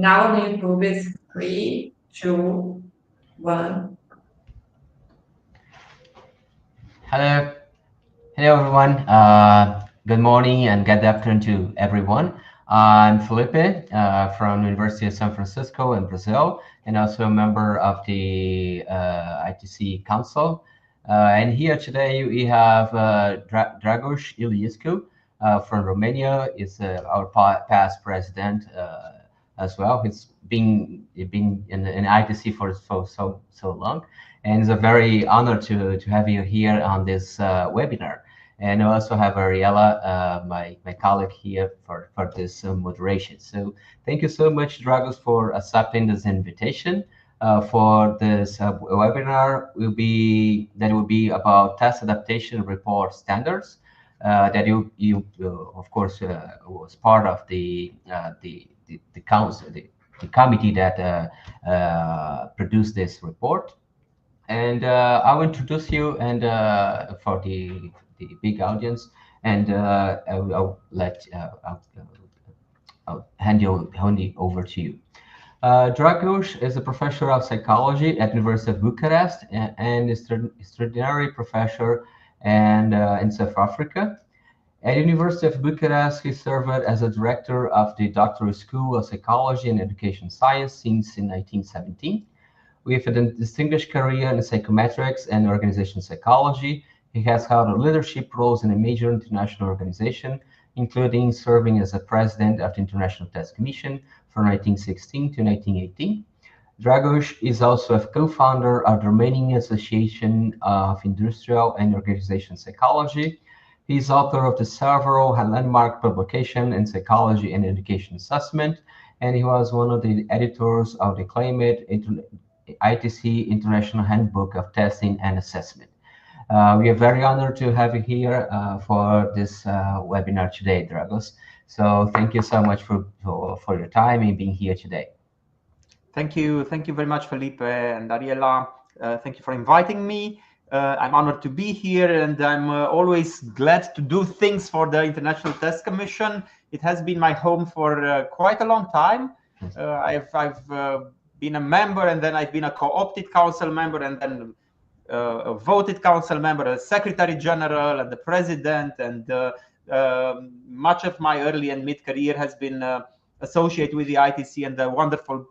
now on YouTube is 3, 2, 1. Hello, hello everyone. Good morning and good afternoon to everyone. I'm Felipe from the University of San Francisco in Brazil, and also a member of the ITC Council. And here today we have Dragoș Iliescu from Romania. Is our past president as well. He's been in ITC for so long, and it's a very honor to have you here on this webinar. And I also have Ariella, my colleague here for this moderation. So thank you so much, Dragos, for accepting this invitation. For this webinar will be about test adaptation report standards. That you of course was part of the council, the committee that produced this report. And I will introduce you and for the big audience, and I'll hand it over to you. Dragoș is a professor of psychology at University of Bucharest and is extraordinary professor and in South Africa. At University of Bucharest, he served as a director of the Doctoral School of Psychology and Education Science since in 1917. With a distinguished career in psychometrics and organizational psychology, he has held leadership roles in a major international organization, including serving as a president of the International Test Commission from 1916 to 1918. Dragoș is also a co-founder of the Romanian Association of Industrial and Organizational Psychology. He is author of the several landmark publications in psychology and education assessment, and he was one of the editors of the acclaimed ITC International Handbook of Testing and Assessment. We are very honored to have you here for this webinar today, Dragos. So thank you so much for your time and being here today. Thank you very much, Felipe and Ariella. Thank you for inviting me. I'm honored to be here, and I'm always glad to do things for the International Test Commission. It has been my home for quite a long time. I've been a member, and then I've been a co-opted council member, and then a voted council member, a secretary general, and the president, and much of my early and mid-career has been associated with the ITC and the wonderful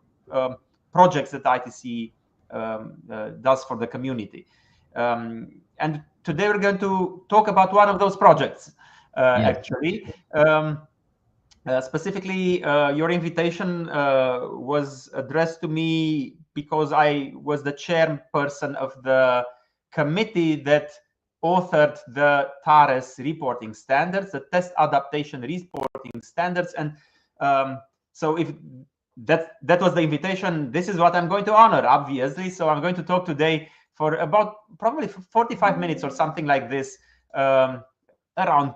projects that ITC does for the community. And today we're going to talk about one of those projects, actually. Specifically, your invitation was addressed to me because I was the chairperson of the committee that authored the TARES reporting standards, the test adaptation reporting standards. And so if that was the invitation, this is what I'm going to honor, obviously. So I'm going to talk today for about probably 45 minutes or something like this, around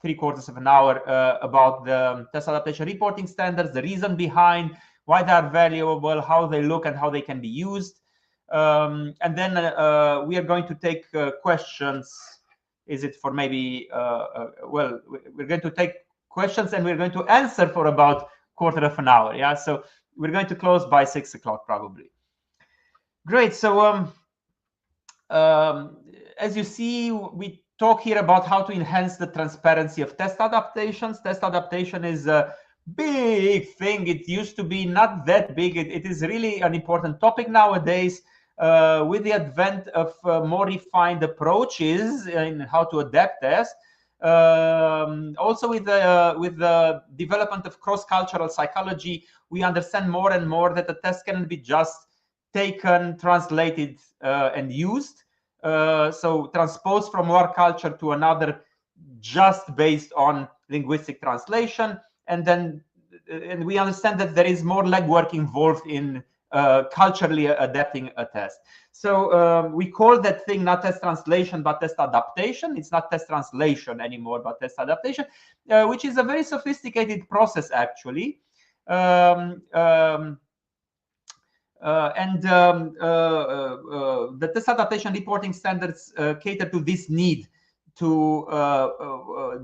3/4 of an hour, about the test adaptation reporting standards, the reason behind, why they are valuable, how they look, and how they can be used. And then we are going to take questions. Is it for maybe, well, we're going to take questions and we're going to answer for about 1/4 of an hour. Yeah, so we're going to close by 6 o'clock probably. Great. So as you see, we talk here about how to enhance the transparency of test adaptations. Test adaptation is a big thing. It used to be not that big. It is really an important topic nowadays, with the advent of more refined approaches in how to adapt tests. Also with the development of cross-cultural psychology, we understand more and more that the test can be just taken, translated, and used. So transposed from one culture to another just based on linguistic translation. And then we understand that there is more legwork involved in culturally adapting a test. So we call that thing not test translation, but test adaptation. It's not test translation anymore, but test adaptation, which is a very sophisticated process, actually. The test adaptation reporting standards cater to this need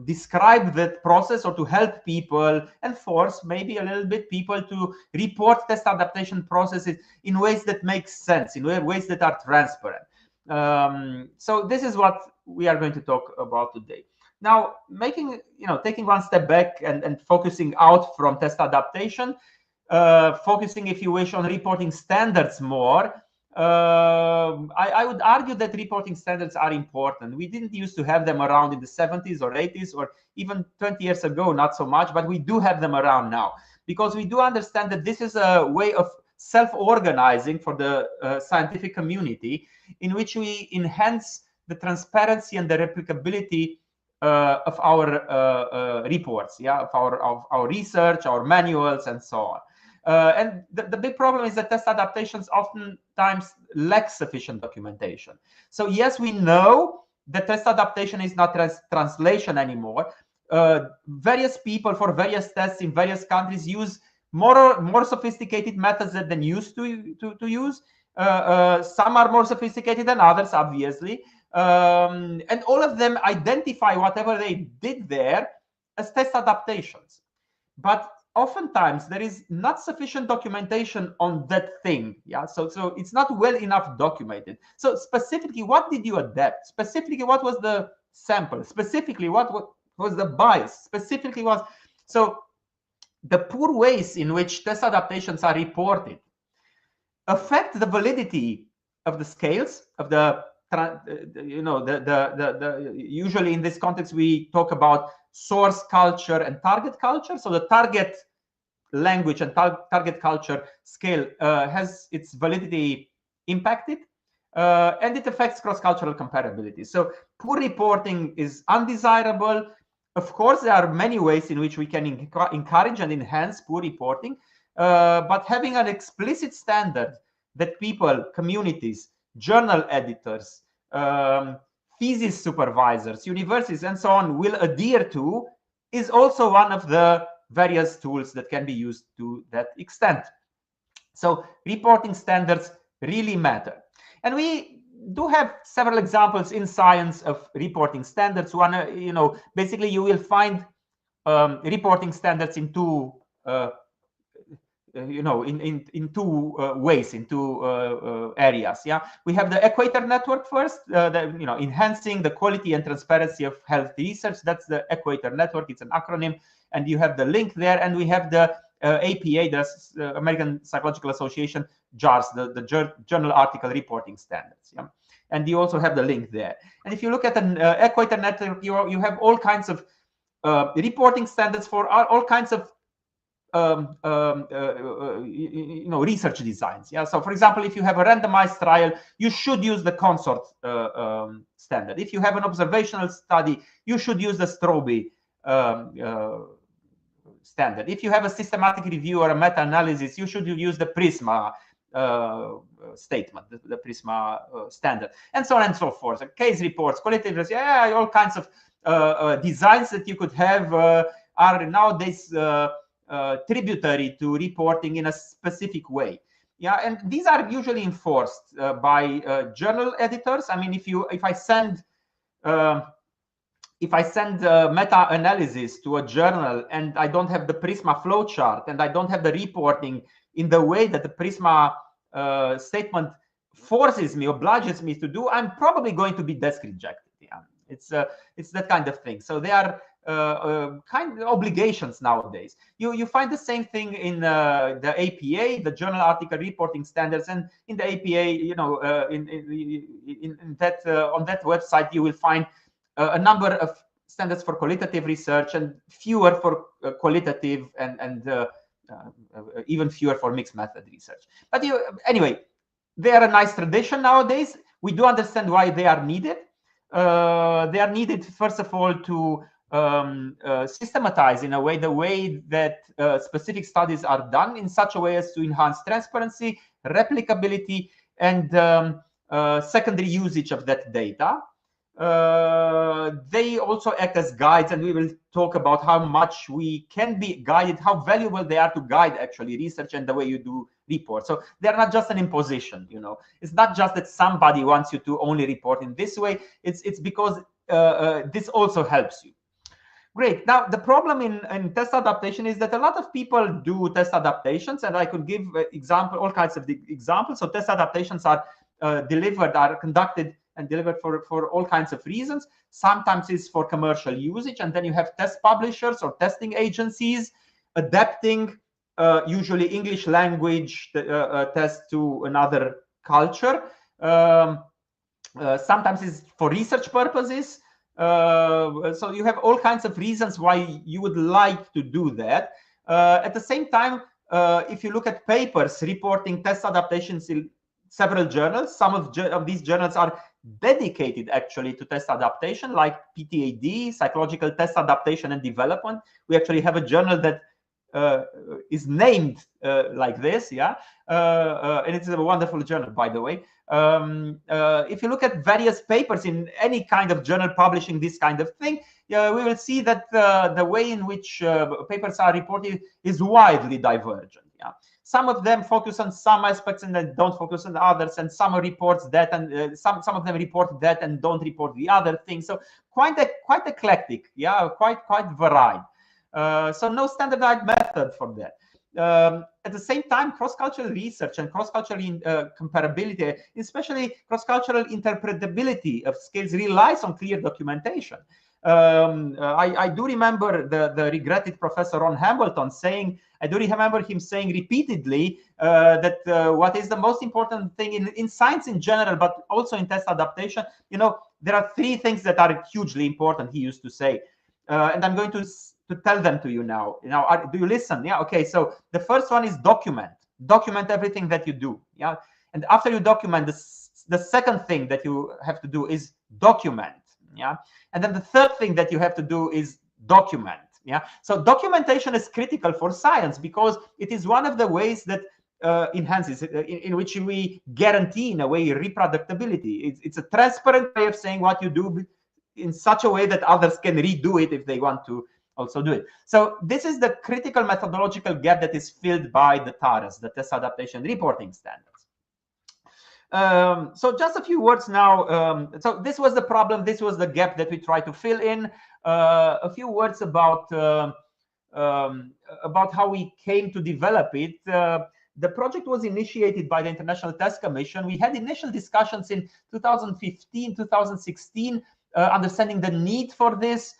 describe that process, or to help people and force maybe a little bit people to report test adaptation processes in ways that make sense, in ways that are transparent. So this is what we are going to talk about today. Now, taking one step back and focusing out from test adaptation, focusing, if you wish, on reporting standards more. I would argue that reporting standards are important. We didn't used to have them around in the 70s or 80s, or even 20 years ago, not so much, but we do have them around now, because we do understand that this is a way of self-organizing for the scientific community, in which we enhance the transparency and the replicability of our reports, of our research, our manuals, and so on. And the big problem is that test adaptations oftentimes lack sufficient documentation. So yes, we know that test adaptation is not translation anymore. Various people for various tests in various countries use more sophisticated methods than used to use. Some are more sophisticated than others, obviously. And all of them identify whatever they did there as test adaptations. But oftentimes there is not sufficient documentation on that thing. So it's not well enough documented. So specifically, what did you adapt? Specifically, what was the sample? Specifically, what was the bias? Specifically, so the poor ways in which test adaptations are reported affect the validity of the scales, of the usually in this context we talk about source culture and target culture. So the target language and target culture scale has its validity impacted, and it affects cross-cultural comparability. So poor reporting is undesirable. Of course, there are many ways in which we can encourage and enhance poor reporting, but having an explicit standard that people, communities, journal editors, thesis supervisors, universities, and so on will adhere to is also one of the various tools that can be used to that extent. So reporting standards really matter. And we do have several examples in science of reporting standards. One, basically you will find reporting standards in two in two ways, in two areas. We have the Equator Network first, enhancing the quality and transparency of health research. That's the Equator Network. It's an acronym, and you have the link there. And we have the APA, the American Psychological Association, JARS, the Journal Article Reporting Standards. And you also have the link there. And if you look at an Equator Network, you have all kinds of reporting standards for all kinds of research designs. So for example, if you have a randomized trial, you should use the consort standard. If you have an observational study, you should use the Strobe standard. If you have a systematic review or a meta-analysis, you should use the PRISMA statement, the PRISMA standard, and so on and so forth. Case reports, qualitative research, all kinds of designs that you could have are nowadays tributary to reporting in a specific way. And these are usually enforced by journal editors. I mean, if I send meta-analysis to a journal and I don't have the PRISMA flowchart and I don't have the reporting in the way that the PRISMA statement forces me, obliges me to do, I'm probably going to be desk rejected. It's that kind of thing. So they are kind of obligations nowadays. You find the same thing in the APA, the Journal Article Reporting Standards, and in the APA, on that website you will find a number of standards for qualitative research and fewer for qualitative, and even fewer for mixed method research. But anyway, they are a nice tradition nowadays. We do understand why they are needed. They are needed, first of all, to systematize in a way the way that specific studies are done in such a way as to enhance transparency, replicability, and secondary usage of that data. They also act as guides, and we will talk about how much we can be guided, how valuable they are to guide actually research and the way you do reports. So they're not just an imposition. It's not just that somebody wants you to only report in this way. It's because this also helps you. Great. Now, the problem in test adaptation is that a lot of people do test adaptations, and I could give all kinds of examples. So test adaptations are conducted and delivered for all kinds of reasons. Sometimes it's for commercial usage, and then you have test publishers or testing agencies adapting usually English language tests to another culture. Sometimes it's for research purposes. So you have all kinds of reasons why you would like to do that. At the same time, if you look at papers reporting test adaptations in several journals, some of these journals are dedicated actually to test adaptation, like PTAD, Psychological Test Adaptation and Development. We actually have a journal that is named like this, yeah, and it's a wonderful journal, by the way. If you look at various papers in any kind of journal publishing this kind of thing, we will see that the way in which papers are reported is widely divergent. Yeah, some of them focus on some aspects and then don't focus on others, and some reports that, and some of them report that and don't report the other thing. So quite eclectic, yeah, quite varied. So no standardized method for that. At the same time, cross-cultural research and cross-cultural comparability, especially cross-cultural interpretability of skills, relies on clear documentation. I do remember the regretted Professor Ron Hambleton saying, I do remember him saying repeatedly that what is the most important thing in science in general, but also in test adaptation, there are three things that are hugely important, he used to say. And I'm going to tell them to you now. Do you listen? Yeah. Okay. So the first one is document everything that you do. Yeah. And after you document, the second thing that you have to do is document. Yeah. And then the third thing that you have to do is document. Yeah. So documentation is critical for science because it is one of the ways that enhances in which we guarantee, in a way, reproducibility. It's a transparent way of saying what you do in such a way that others can redo it if they want to also do it. So this is the critical methodological gap that is filled by the TARES, the Test Adaptation Reporting Standards. So just a few words now. So this was the problem. This was the gap that we tried to fill in. A few words about how we came to develop it. The project was initiated by the International Test Commission. We had initial discussions in 2015, 2016, understanding the need for this.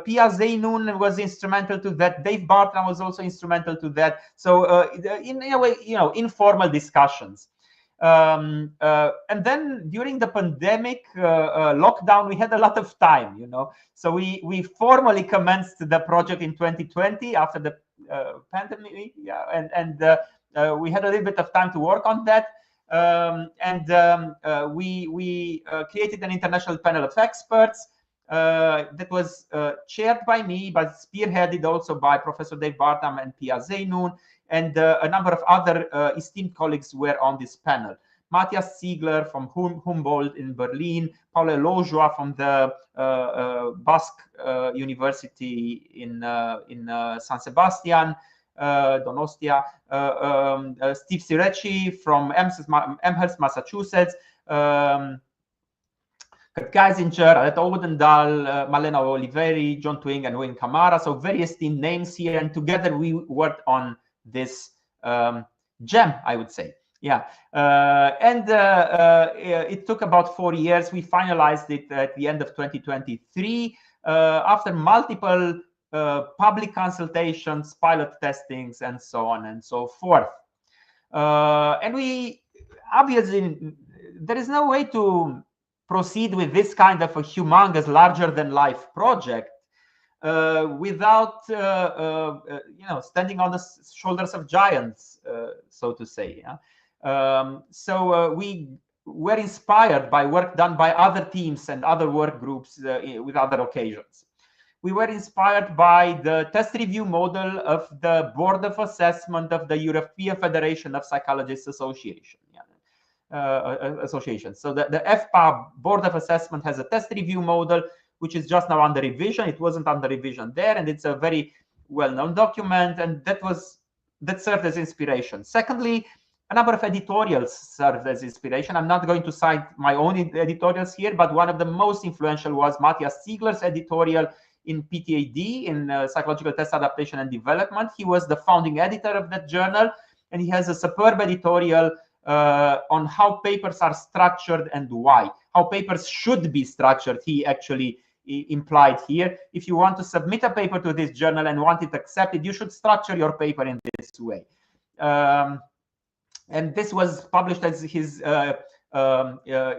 Pia Zeinun was instrumental to that. Dave Bartram was also instrumental to that. So in a way, informal discussions. And then during the pandemic lockdown, we had a lot of time, So we formally commenced the project in 2020 after the pandemic, yeah, and we had a little bit of time to work on that. We created an international panel of experts that was chaired by me, but spearheaded also by Professor Dave Bartam and Pia Zeinun, and a number of other esteemed colleagues were on this panel. Matthias Ziegler from Humboldt in Berlin, Paolo Elojoa from the Basque University in San Sebastian, Donostia, Steve Sirecci from Amherst, Massachusetts, Kurt Geisinger, Aletta Odendahl, Malena Oliveri, John Twing, and Wayne Kamara. So very esteemed names here. And together we worked on this gem, I would say. Yeah. It took about 4 years. We finalized it at the end of 2023 after multiple public consultations, pilot testings, and so on and so forth. And we obviously, there is no way to proceed with this kind of a humongous, larger-than-life project without, standing on the shoulders of giants, so to say. Yeah? So we were inspired by work done by other teams and other work groups with other occasions. We were inspired by the test review model of the Board of Assessment of the European Federation of Psychologists Association. Yeah. So the FPA Board of Assessment has a test review model, which is just now under revision. It wasn't under revision there, and it's a very well-known document, and that served as inspiration. Secondly, A number of editorials served as inspiration. I'm not going to cite my own editorials here, but one of the most influential was Matthias Ziegler's editorial in PTAD, in Psychological Test Adaptation and Development. He was the founding editor of that journal, and he has a superb editorial on how papers are structured and why. How papers should be structured, he actually implied here. If you want to submit a paper to this journal and want it accepted, you should structure your paper in this way. And this was published as his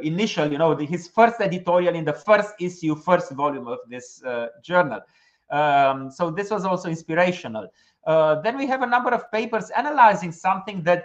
initial, his first editorial in the first issue, first volume of this journal. So this was also inspirational. Then we have a number of papers analyzing something that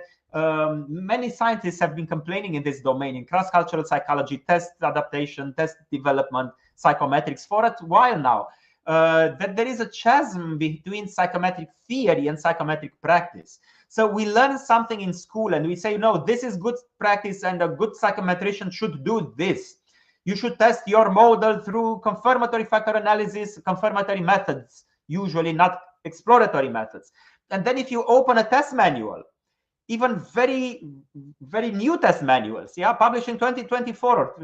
many scientists have been complaining in this domain, in cross-cultural psychology, test adaptation, test development, psychometrics for a while now, that there is a chasm between psychometric theory and psychometric practice. So we learn something in school and we say, no, this is good practice and a good psychometrician should do this. You should test your model through confirmatory factor analysis, confirmatory methods, usually not exploratory methods. And then if you open a test manual, even very, very new test manuals, published in 2024 or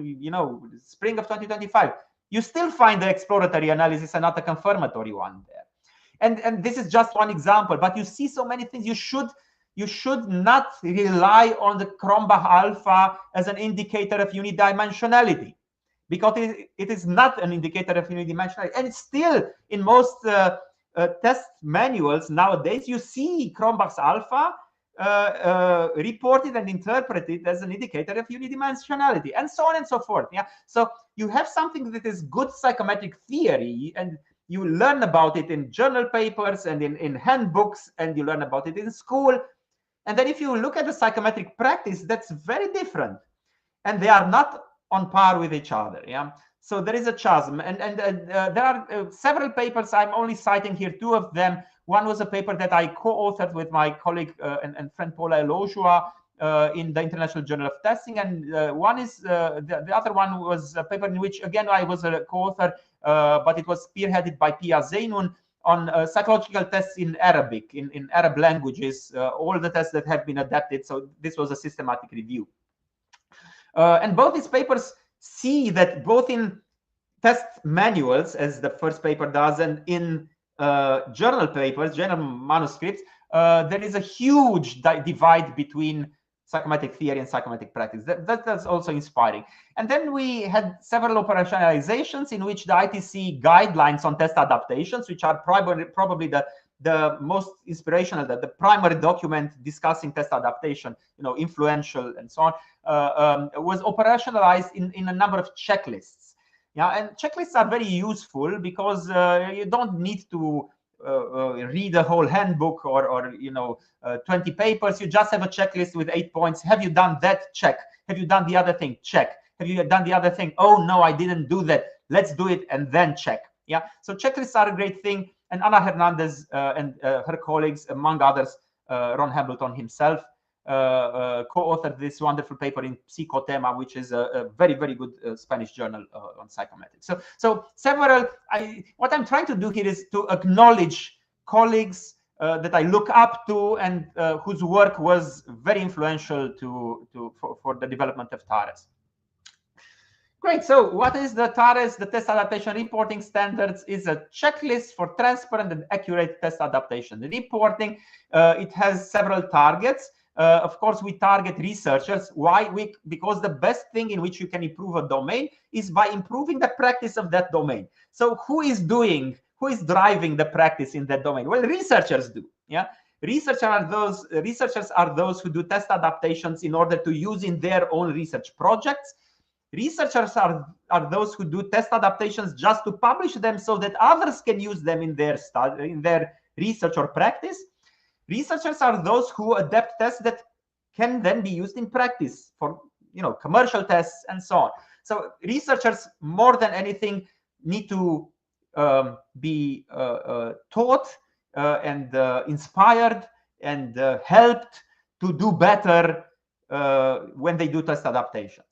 spring of 2025, you still find the exploratory analysis and not the confirmatory one there. And this is just one example, but you see so many things. You should not rely on the Cronbach alpha as an indicator of unidimensionality, because it is not an indicator of unidimensionality. And it's still in most test manuals nowadays, you see Cronbach's alpha reported and interpreted as an indicator of unidimensionality, and so on and so forth. So you have something that is good psychometric theory, and you learn about it in journal papers and in handbooks, and you learn about it in school. And then if you look at the psychometric practice, that's very different, and they are not on par with each other. So there is a chasm, and there are several papers. I'm only citing here two of them. One was a paper that I co-authored with my colleague and friend Paula Elojua in the International Journal of Testing, and one is the other one was a paper in which again I was a co-author, but it was spearheaded by Pia Zainoun on psychological tests in Arabic, in Arab languages, all the tests that have been adapted. So this was a systematic review, and both these papers see that both in test manuals, as the first paper does, and in journal papers, journal manuscripts, there is a huge divide between psychometric theory and psychometric practice. That's also inspiring. And then we had several operationalizations in which the ITC guidelines on test adaptations, which are probably the most inspirational, the primary document discussing test adaptation, influential and so on, was operationalized in a number of checklists. And checklists are very useful because you don't need to read a whole handbook or 20 papers. You just have a checklist with 8 points. Have you done that? Check. Have you done the other thing? Check. Have you done the other thing? Oh no, I didn't do that. Let's do it and then check. So checklists are a great thing. And Ana Hernandez and her colleagues, among others, Ron Hamilton himself, co-authored this wonderful paper in Psicotema, which is a very, very good Spanish journal on psychometrics. So several, what I'm trying to do here is to acknowledge colleagues that I look up to and whose work was very influential for the development of TARES. Great. So what is the TARES? The Test Adaptation Reporting Standards is a checklist for transparent and accurate test adaptation reporting. It has several targets. Of course, we target researchers. Why? Because the best thing in which you can improve a domain is by improving the practice of that domain. So who is driving the practice in that domain? Well, researchers do. Researchers are those who do test adaptations in order to use in their own research projects. Researchers are those who do test adaptations just to publish them so that others can use them in their study, in their research or practice. Researchers are those who adapt tests that can then be used in practice for commercial tests and so on. So researchers, more than anything, need to be taught and inspired and helped to do better when they do test adaptations.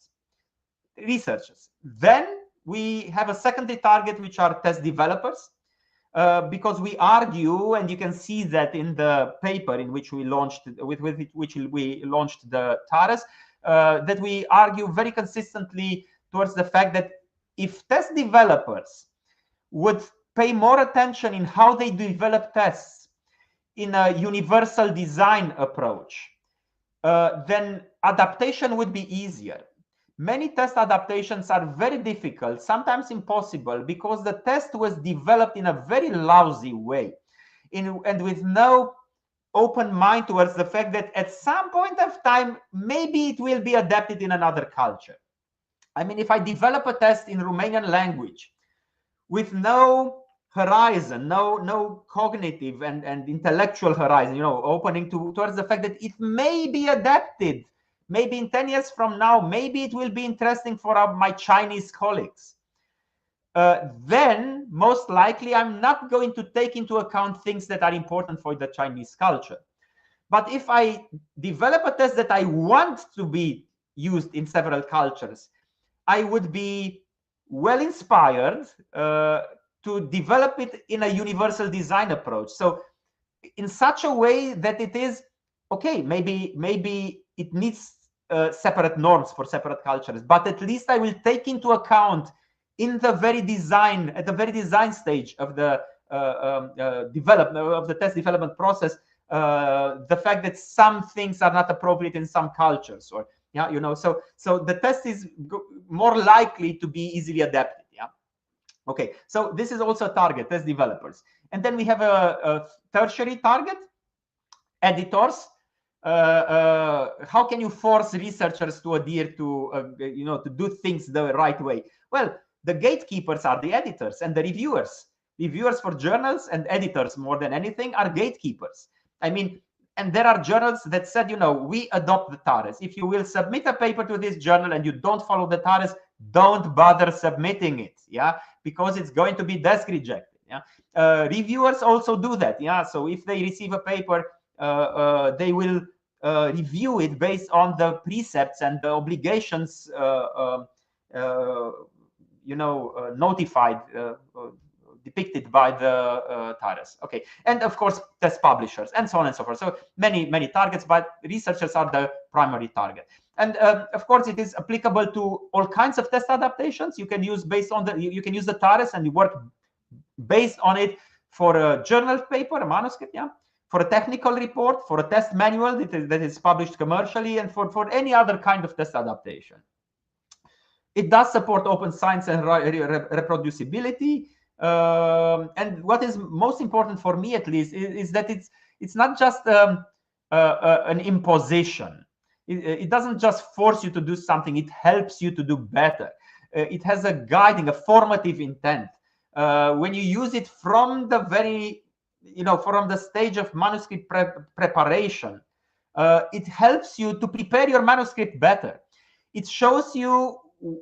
Researchers. Then we have a secondary target, which are test developers. because we argue, and you can see that in the paper in which we launched, which we launched the TARES, that we argue very consistently towards the fact that if test developers would pay more attention in how they develop tests in a universal design approach, then adaptation would be easier. Many test adaptations are very difficult, sometimes impossible, because the test was developed in a very lousy way, and with no open mind towards the fact that at some point of time, maybe it will be adapted in another culture. I mean, if I develop a test in Romanian language with no horizon, no cognitive and intellectual horizon, you know, opening towards the fact that it may be adapted, maybe in 10 years from now, maybe it will be interesting for my Chinese colleagues, then most likely I'm not going to take into account things that are important for the Chinese culture. But if I develop a test that I want to be used in several cultures, I would be well inspired to develop it in a universal design approach. So in such a way that it is, okay, maybe it needs separate norms for separate cultures, but at least I will take into account in the very design, at the very design stage of the development of the test development process, the fact that some things are not appropriate in some cultures, or yeah, you know, so the test is more likely to be easily adapted. Yeah. Okay, so this is also a target, test developers. And then we have a tertiary target, editors. How can you force researchers to adhere to, you know, to do things the right way? Well, the gatekeepers are the editors and the reviewers. Reviewers for journals and editors, more than anything, are gatekeepers. I mean, and there are journals that said, you know, we adopt the TARES. If you will submit a paper to this journal and you don't follow the TARES, don't bother submitting it, yeah, because it's going to be desk rejected. Yeah, reviewers also do that. Yeah, so if they receive a paper, they will review it based on the precepts and the obligations, you know, notified, depicted by the TARES. Okay, and of course test publishers and so on and so forth. So many targets, but researchers are the primary target. And of course it is applicable to all kinds of test adaptations. You can use based on the, you can use the TARES and you work based on it for a journal paper, a manuscript, yeah, for a technical report, for a test manual that is published commercially, and for any other kind of test adaptation. It does support open science and reproducibility. And what is most important for me, at least, is that it's not just an imposition. It doesn't just force you to do something. It helps you to do better. It has a guiding, a formative intent. When you use it from the very, you know, from the stage of manuscript preparation, it helps you to prepare your manuscript better. It shows you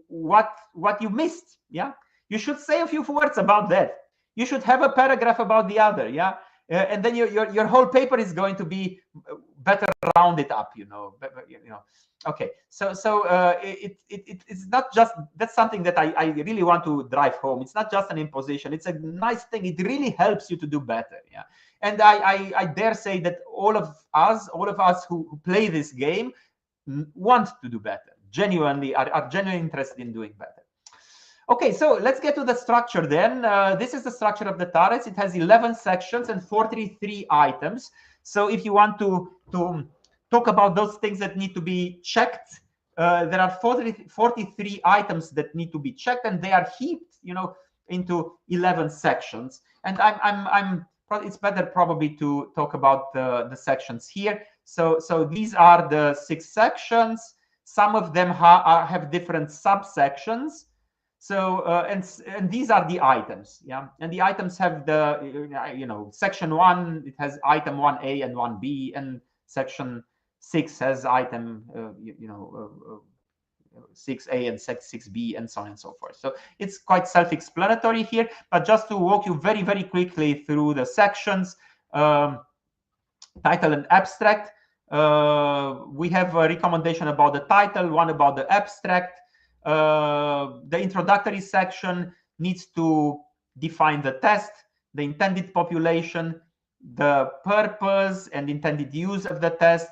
what you missed. Yeah, you should say a few words about that. You should have a paragraph about the other. Yeah, and then your whole paper is going to be better rounded up. You know. Okay, so it's not just, that's something that I really want to drive home. It's not just an imposition. It's a nice thing. It really helps you to do better. Yeah, and I dare say that all of us who play this game want to do better. Genuinely are genuinely interested in doing better. Okay, so let's get to the structure then. This is the structure of the TARES. It has 11 sections and 43 items. So if you want to talk about those things that need to be checked, there are 43 items that need to be checked, and they are heaped, you know, into 11 sections. And it's better probably to talk about the sections here. So these are the 6 sections. Some of them have different subsections. So and these are the items, yeah. And the items have the, you know, section 1, it has item 1A and 1B, and section 6 has item 6A and 6B, and so on and so forth. So it's quite self-explanatory here. But just to walk you very, very quickly through the sections, title and abstract. We have a recommendation about the title, one about the abstract. The introductory section needs to define the test. the intended population, the purpose and intended use of the test,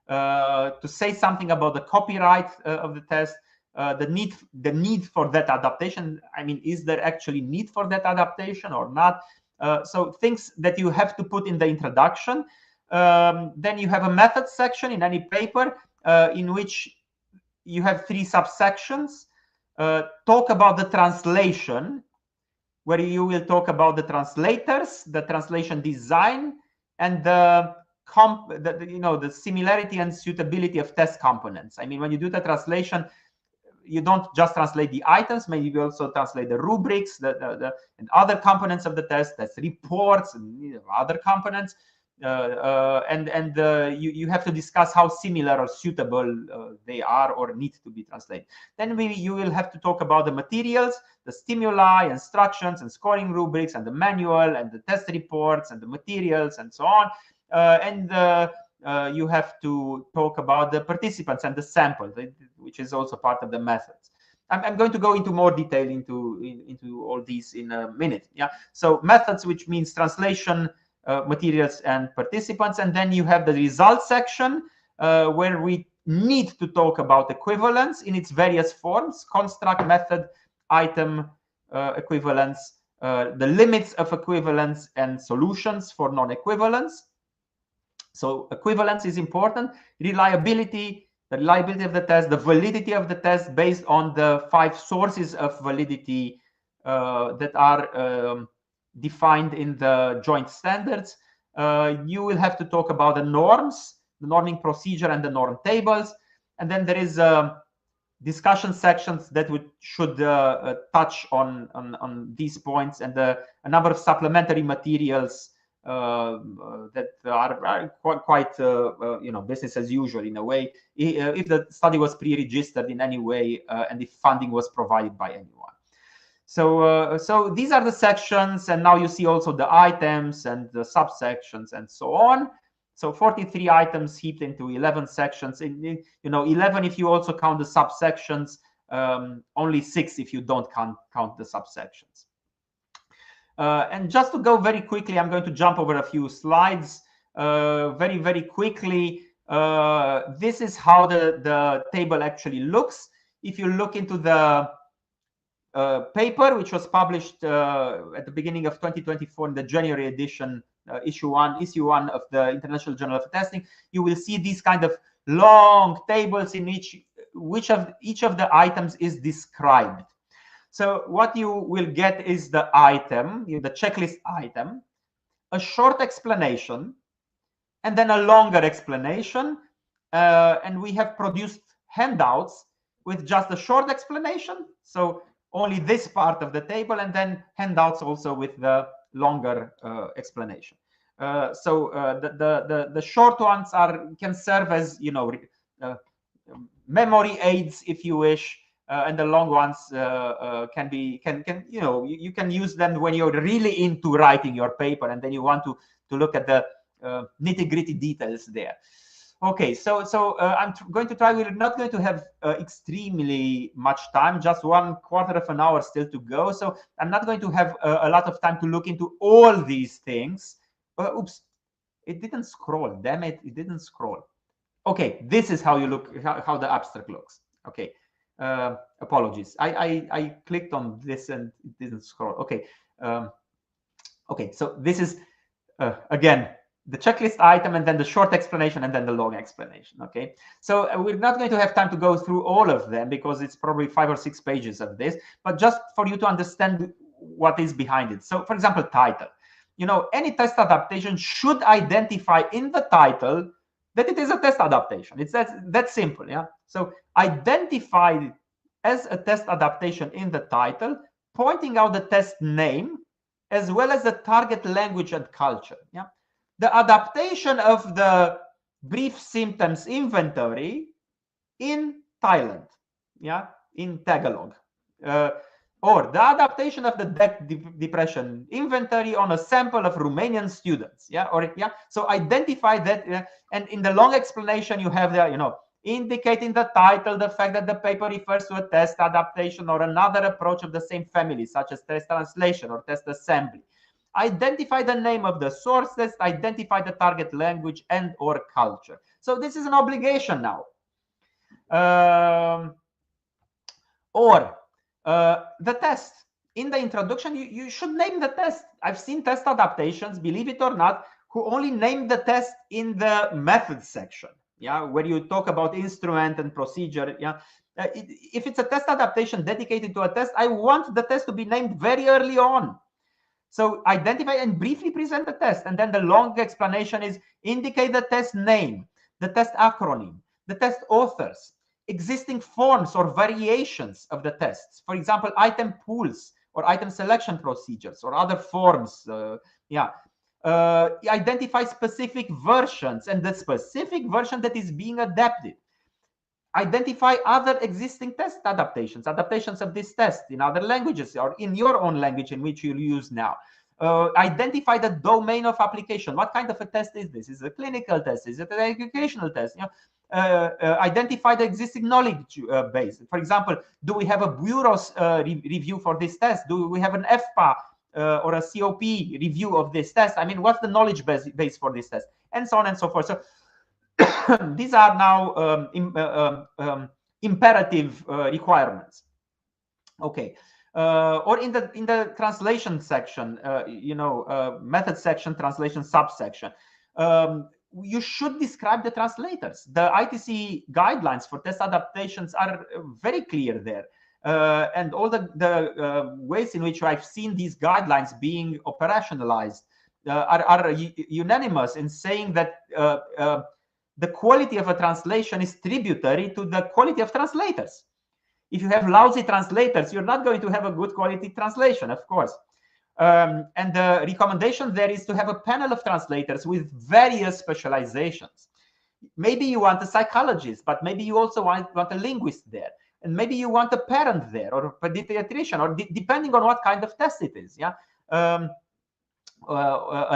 to say something about the copyright of the test, the need for that adaptation. I mean, is there actually need for that adaptation or not? So things that you have to put in the introduction. Then you have a method section in any paper in which you have 3 subsections. Talk about the translation, where you will talk about the translators, the translation design, and the similarity and suitability of test components. I mean, when you do the translation, you don't just translate the items, maybe you also translate the rubrics, and other components of the test, test reports, and other components. You have to discuss how similar or suitable they are or need to be translated. Then you will have to talk about the materials, the stimuli, instructions, and scoring rubrics, and the manual, and the test reports, and the materials, and so on. You have to talk about the participants and the sample, which is also part of the methods. I'm going to go into more detail into all these in a minute. Yeah. So methods, which means translation, materials, and participants. And then you have the results section, where we need to talk about equivalence in its various forms: construct, method, item, equivalence, the limits of equivalence, and solutions for non-equivalence. So equivalence is important. Reliability, the reliability of the test, the validity of the test based on the 5 sources of validity that are defined in the joint standards. You will have to talk about the norms, the norming procedure, and the norm tables. And then there is discussion sections that should touch on these points, and a number of supplementary materials that are quite business as usual in a way, if the study was pre-registered in any way and if funding was provided by anyone. So these are the sections, and now you see also the items and the subsections and so on. So 43 items heaped into 11 sections. 11 if you also count the subsections, only 6 if you don't count the subsections. And just to go very quickly, I'm going to jump over a few slides very, very quickly. This is how the table actually looks. If you look into the paper, which was published at the beginning of 2024 in the January edition, issue one of the International Journal of Testing, you will see these kind of long tables in which of each of the items is described. So what you will get is the item, the checklist item, a short explanation, and then a longer explanation. And we have produced handouts with just a short explanation, so only this part of the table, and then handouts also with the longer explanation. So the short ones can serve as memory aids, if you wish. And the long ones you can use them when you're really into writing your paper and then you want to look at the nitty-gritty details there. Okay, so I'm going to try. We're not going to have extremely much time, just 1/4 of an hour still to go. So I'm not going to have a lot of time to look into all these things. Oops, it didn't scroll. Damn it, it didn't scroll. Okay, this is how you look, how the abstract looks. Okay. Apologies. I clicked on this and it didn't scroll. Okay. Okay. So this is again the checklist item, and then the short explanation, and then the long explanation. Okay. So we're not going to have time to go through all of them because it's probably 5 or 6 pages of this, but just for you to understand what is behind it. So, for example, title. Any test adaptation should identify in the title that it is a test adaptation. It's that simple. Yeah. So identified as a test adaptation in the title, pointing out the test name as well as the target language and culture. Yeah. The adaptation of the brief symptoms inventory in Thailand, yeah, in Tagalog, or the adaptation of the depression inventory on a sample of Romanian students, yeah, So identify that, and in the long explanation you have there, indicating the title, the fact that the paper refers to a test adaptation or another approach of the same family, such as test translation or test assembly. Identify the name of the source test, identify the target language and or culture. So this is an obligation now. The test. In the introduction, you should name the test. I've seen test adaptations, believe it or not, who only name the test in the methods section, yeah, where you talk about instrument and procedure. Yeah, if it's a test adaptation dedicated to a test, I want the test to be named very early on. So identify and briefly present the test, and then the long explanation is indicate the test name, the test acronym, the test authors, existing forms or variations of the tests. For example, item pools or item selection procedures or other forms. Identify specific versions and the specific version that is being adapted. Identify other existing test adaptations of this test in other languages or in your own language in which you use now. Identify the domain of application. What kind of a test is this? Is it a clinical test? Is it an educational test? Identify the existing knowledge base. For example, do we have a bureau's review for this test? Do we have an FPA or a COP review of this test? I mean, what's the knowledge base for this test? And so on and so forth. So these are now imperative requirements. Okay. Or in the translation section, method section, translation subsection, you should describe the translators. The ITC guidelines for test adaptations are very clear there. And all the ways in which I've seen these guidelines being operationalized are unanimous in saying that the quality of a translation is tributary to the quality of translators. If you have lousy translators, you're not going to have a good quality translation, of course. And the recommendation there is to have a panel of translators with various specializations. Maybe you want a psychologist, but maybe you also want a linguist there. And maybe you want a parent there or a pediatrician, or depending on what kind of test it is, yeah, a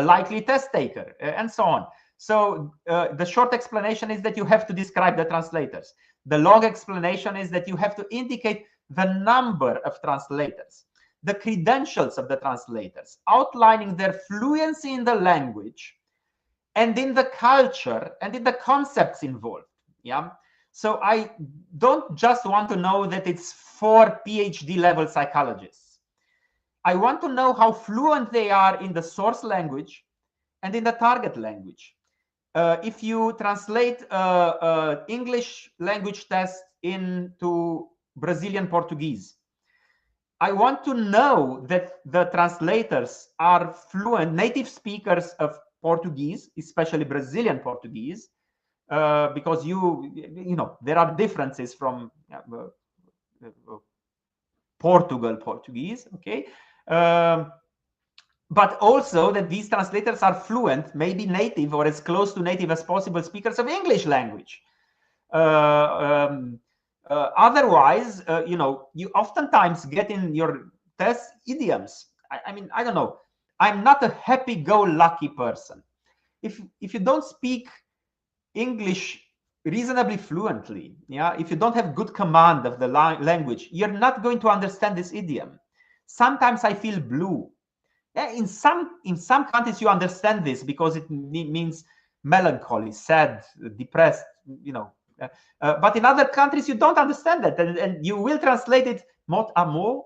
likely test taker, and so on. So the short explanation is that you have to describe the translators. The long explanation is that you have to indicate the number of translators, the credentials of the translators, outlining their fluency in the language and in the culture and in the concepts involved. Yeah. So I don't just want to know that it's 4 PhD level psychologists. I want to know how fluent they are in the source language and in the target language. If you translate English language test into Brazilian Portuguese, I want to know that the translators are fluent, native speakers of Portuguese, especially Brazilian Portuguese, because you know there are differences from Portugal Portuguese, okay. But also that these translators are fluent, maybe native or as close to native as possible speakers of English language. Otherwise, you oftentimes get in your test idioms. I mean, I don't know. I'm not a happy-go-lucky person. If you don't speak English reasonably fluently, yeah, if you don't have good command of the language, you're not going to understand this idiom. Sometimes I feel blue. Yeah, in some countries you understand this because it means melancholy, sad, depressed, but in other countries you don't understand that, and you will translate it mot a mot,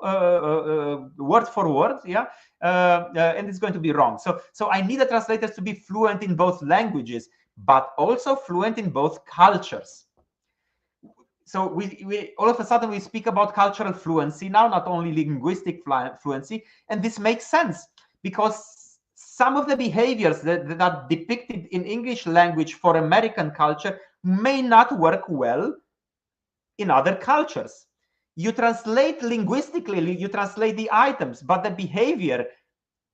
word for word, yeah, and it's going to be wrong. So I need the translators to be fluent in both languages, but also fluent in both cultures. So we all of a sudden we speak about cultural fluency now, not only linguistic fluency, and this makes sense because some of the behaviors that are depicted in English language for American culture may not work well in other cultures. You translate linguistically, you translate the items, but the behavior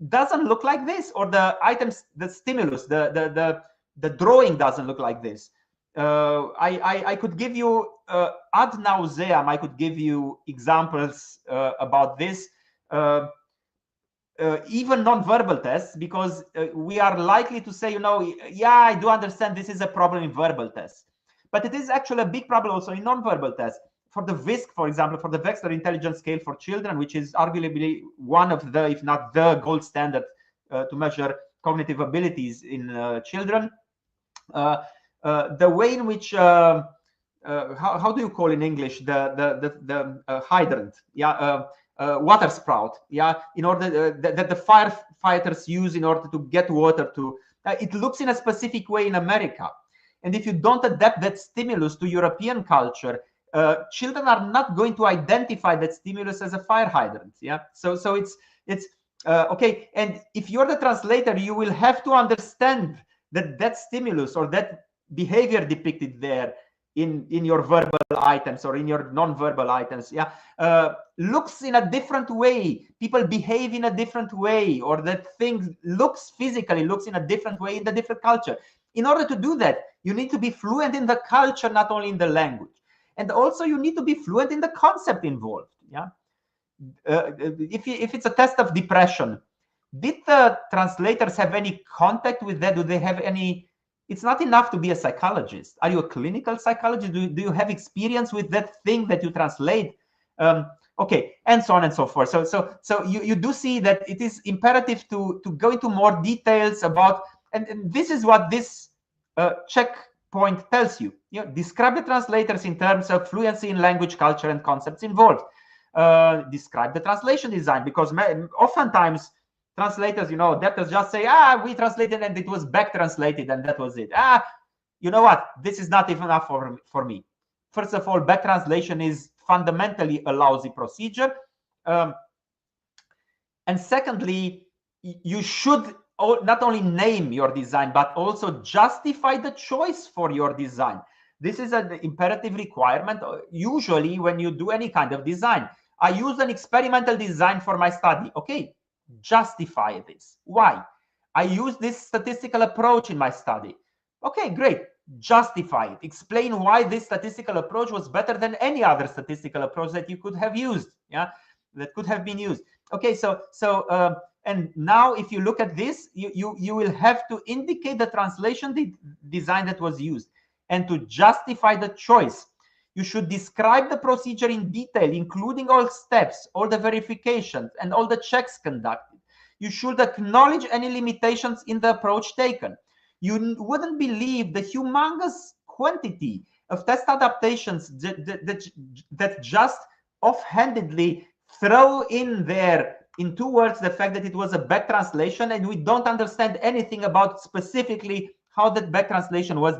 doesn't look like this, or the items, the stimulus, the drawing doesn't look like this. I could give you ad nauseam. I could give you examples about this, even non-verbal tests, because we are likely to say, yeah, I do understand this is a problem in verbal tests, but it is actually a big problem also in non-verbal tests. For the VISC, for example, for the Wechsler Intelligence Scale for Children, which is arguably one of the, if not the gold standard to measure cognitive abilities in children. The way in which how do you call in English the hydrant? Yeah, water spout. Yeah, in order that the firefighters use in order to get water to. It looks in a specific way in America, and if you don't adapt that stimulus to European culture, children are not going to identify that stimulus as a fire hydrant. Yeah, so it's okay. And if you're the translator, you will have to understand that stimulus or that behavior depicted there in your verbal items or in your non-verbal items, yeah, looks in a different way. People behave in a different way, or that thing physically looks in a different way in the different culture. In order to do that, you need to be fluent in the culture, not only in the language. And also you need to be fluent in the concept involved. Yeah. If it's a test of depression, did the translators have any contact with that? Do they have any? It's not enough to be a psychologist. Are you a clinical psychologist? Do you have experience with that thing that you translate? Okay, and so on and so forth. So you do see that it is imperative to go into more details about, and this is what this checkpoint tells you. You know, describe the translators in terms of fluency in language, culture, and concepts involved. Describe the translation design, because oftentimes translators, adapters just say, we translated and it was back translated and that was it. You know what? This is not even enough for me. First of all, back translation is fundamentally a lousy procedure. And secondly, you should not only name your design, but also justify the choice for your design. This is an imperative requirement. Usually when you do any kind of design, I use an experimental design for my study. Okay, justify this. Why? I use this statistical approach in my study. Okay, great. Justify it. Explain why this statistical approach was better than any other statistical approach that you could have used. Yeah, that could have been used. Okay, and now if you look at this, you will have to indicate the translation design that was used and to justify the choice. You should describe the procedure in detail, including all steps, all the verifications, and all the checks conducted. You should acknowledge any limitations in the approach taken. You wouldn't believe the humongous quantity of test adaptations that just offhandedly throw in there in 2 words the fact that it was a back translation, and we don't understand anything about specifically how that back translation was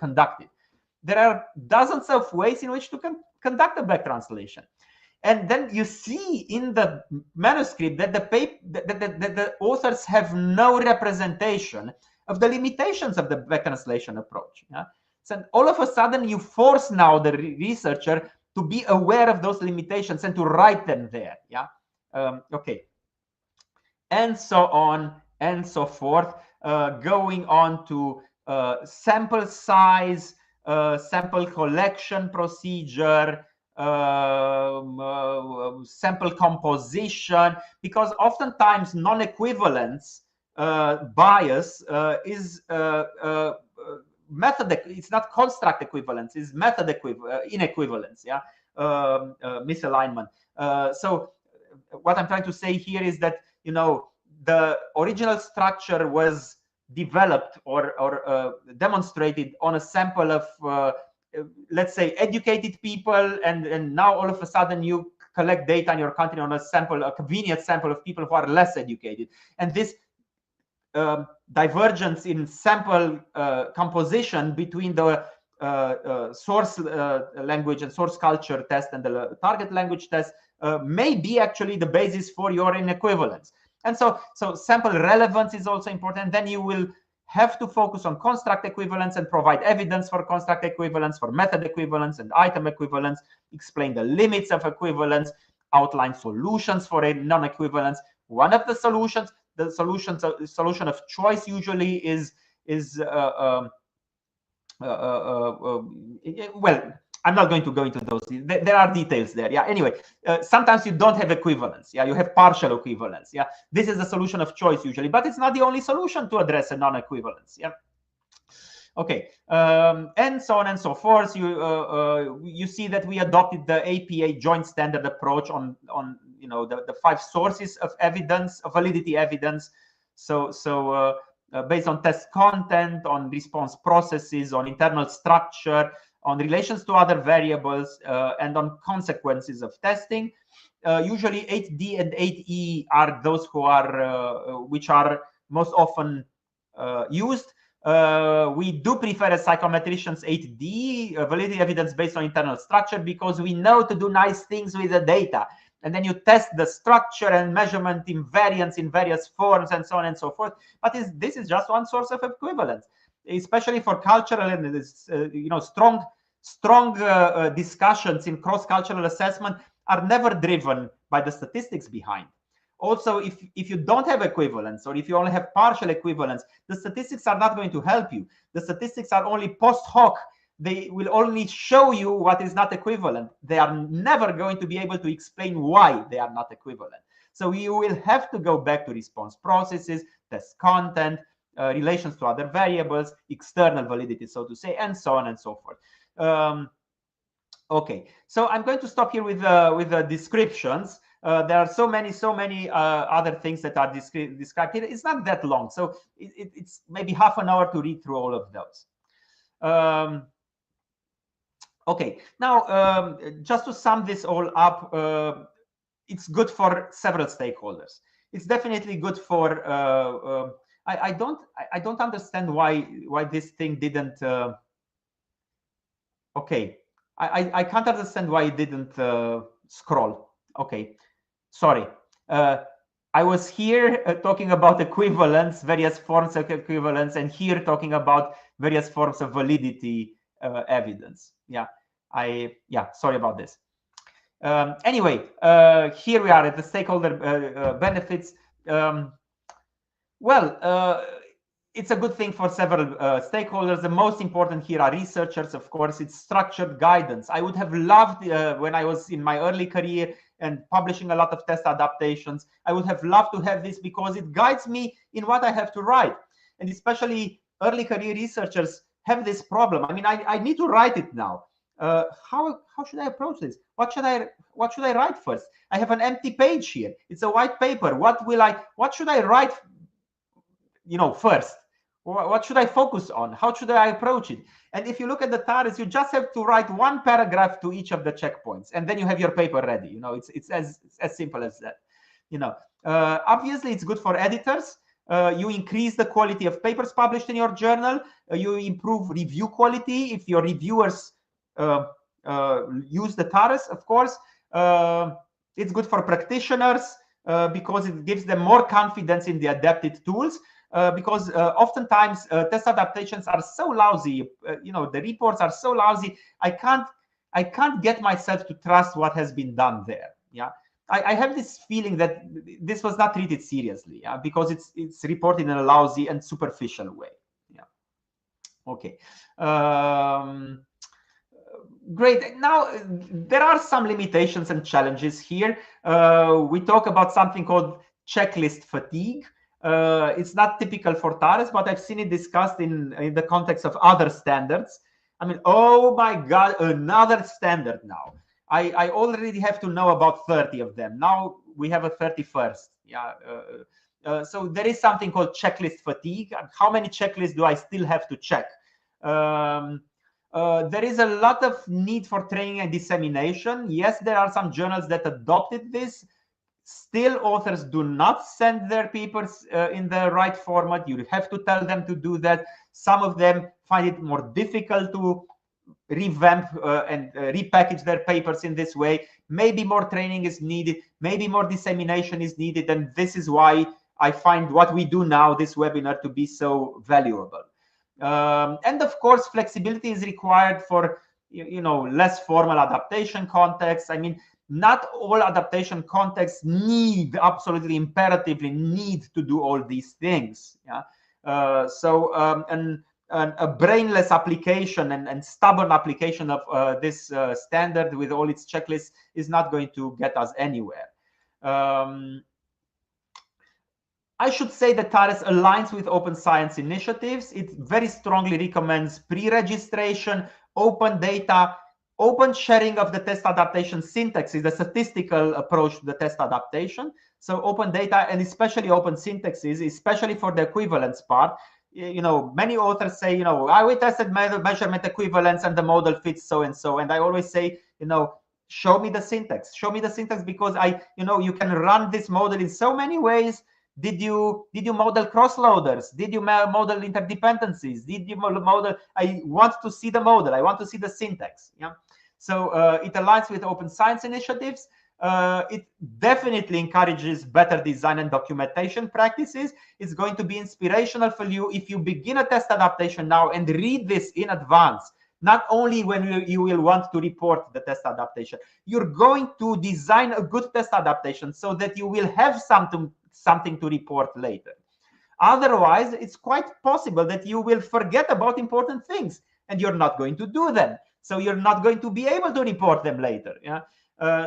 conducted. There are dozens of ways in which to conduct a back translation. And then you see in the manuscript that the authors have no representation of the limitations of the back translation approach. Yeah? So all of a sudden you force now the researcher to be aware of those limitations and to write them there. Yeah. Okay. And so on and so forth. Going on to sample size, sample collection procedure, sample composition, because oftentimes non-equivalence bias is method. It's not construct equivalence, it's method inequivalence. Yeah, misalignment. So what I'm trying to say here is that the original structure was developed or demonstrated on a sample of let's say educated people, and now all of a sudden you collect data in your country on a convenient sample of people who are less educated, and this divergence in sample composition between the source language and source culture test and the target language test may be actually the basis for your inequivalence. And so sample relevance is also important. Then you will have to focus on construct equivalence and provide evidence for construct equivalence, for method equivalence and item equivalence, explain the limits of equivalence, outline solutions for a non-equivalence. One of the solutions, the solution of choice usually is well, I'm not going to go into those. There are details there. Yeah. Anyway, sometimes you don't have equivalence. Yeah. You have partial equivalence. Yeah. This is the solution of choice usually, but it's not the only solution to address a non-equivalence. Yeah. Okay. And so on and so forth. You see that we adopted the APA joint standard approach on the 5 sources of evidence, of validity evidence. Based on test content, on response processes, on internal structure, on relations to other variables, and on consequences of testing. Usually 8D and 8E are those who are which are most often used. We do prefer as psychometricians 8D, validity evidence based on internal structure, because we know to do nice things with the data. And then you test the structure and measurement invariance in various forms and so on and so forth. But this is just one source of equivalence, especially for cultural and strong discussions in cross-cultural assessment are never driven by the statistics behind. Also, if you don't have equivalence, or if you only have partial equivalence, the statistics are not going to help you. The statistics are only post hoc. They will only show you what is not equivalent. They are never going to be able to explain why they are not equivalent. So you will have to go back to response processes, test content, relations to other variables, external validity, so to say, and so on and so forth. Okay, so I'm going to stop here with the descriptions. There are so many other things that are described here. It's not that long, so it's maybe half an hour to read through all of those. Okay, now just to sum this all up, it's good for several stakeholders. It's definitely good for. I don't understand why this thing didn't. Okay, I can't understand why it didn't scroll. Okay, sorry. I was here talking about equivalence, various forms of equivalence, and here talking about various forms of validity evidence. Yeah, sorry about this. Anyway, here we are at the stakeholder benefits. It's a good thing for several stakeholders. The most important here are researchers, of course. It's structured guidance. I would have loved, when I was in my early career and publishing a lot of test adaptations, I would have loved to have this, because it guides me in what I have to write. And especially early career researchers have this problem. I mean, I need to write it now. How should I approach this? What should I write first? I have an empty page here. It's a white paper. What should I write, first? What should I focus on? How should I approach it? And if you look at the TARES, you just have to write one paragraph to each of the checkpoints, and then you have your paper ready. It's as simple as that. Obviously, it's good for editors. You increase the quality of papers published in your journal. You improve review quality if your reviewers use the TARES, of course. It's good for practitioners because it gives them more confidence in the adapted tools. Because oftentimes test adaptations are so lousy, the reports are so lousy, I can't get myself to trust what has been done there. Yeah, I have this feeling that this was not treated seriously, because it's reported in a lousy and superficial way. Yeah. Okay. Great. Now, there are some limitations and challenges here. We talk about something called checklist fatigue. It's not typical for TARES, but I've seen it discussed in the context of other standards. I mean, oh my God, another standard now. I already have to know about 30 of them. Now we have a 31st. Yeah. So there is something called checklist fatigue. How many checklists do I still have to check? There is a lot of need for training and dissemination. Yes, there are some journals that adopted this. Still, authors do not send their papers in the right format. You have to tell them to do that. Some of them find it more difficult to revamp and repackage their papers in this way. Maybe more training is needed. Maybe more dissemination is needed. And this is why I find what we do now, this webinar, to be so valuable. And of course, flexibility is required for less formal adaptation contexts. I mean, not all adaptation contexts absolutely imperatively need to do all these things. Yeah. A brainless application and stubborn application of this standard with all its checklists is not going to get us anywhere. I should say that TARES aligns with open science initiatives. It very strongly recommends pre-registration, open data, open sharing of the test adaptation syntax is the statistical approach to the test adaptation. So open data and especially open syntaxes, especially for the equivalence part. Many authors say, we tested measurement equivalence and the model fits so and so. And I always say, show me the syntax. Show me the syntax because you can run this model in so many ways. Did you model cross-loaders? Did you model interdependencies? Did you model? I want to see the model. I want to see the syntax. Yeah. So it aligns with open science initiatives. It definitely encourages better design and documentation practices. It's going to be inspirational for you if you begin a test adaptation now and read this in advance. Not only when you will want to report the test adaptation, you're going to design a good test adaptation so that you will have something to report later. Otherwise, it's quite possible that you will forget about important things and you're not going to do them. So you're not going to be able to report them later. Yeah.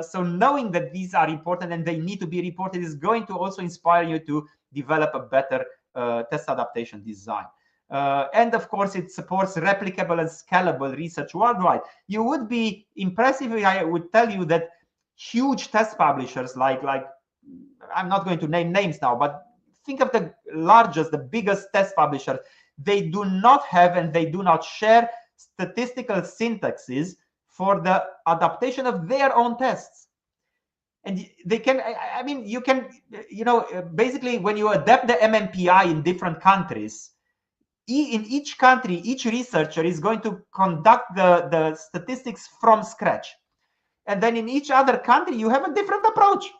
So knowing that these are important and they need to be reported is going to also inspire you to develop a better test adaptation design. And of course, it supports replicable and scalable research worldwide. You would be impressed if I would tell you that huge test publishers like I'm not going to name names now, but think of the largest, the biggest test publisher. They do not have and they do not share statistical syntaxes for the adaptation of their own tests. And they can, I mean, you can, basically when you adapt the MMPI in different countries, in each country, each researcher is going to conduct the statistics from scratch. And then in each other country, you have a different approach.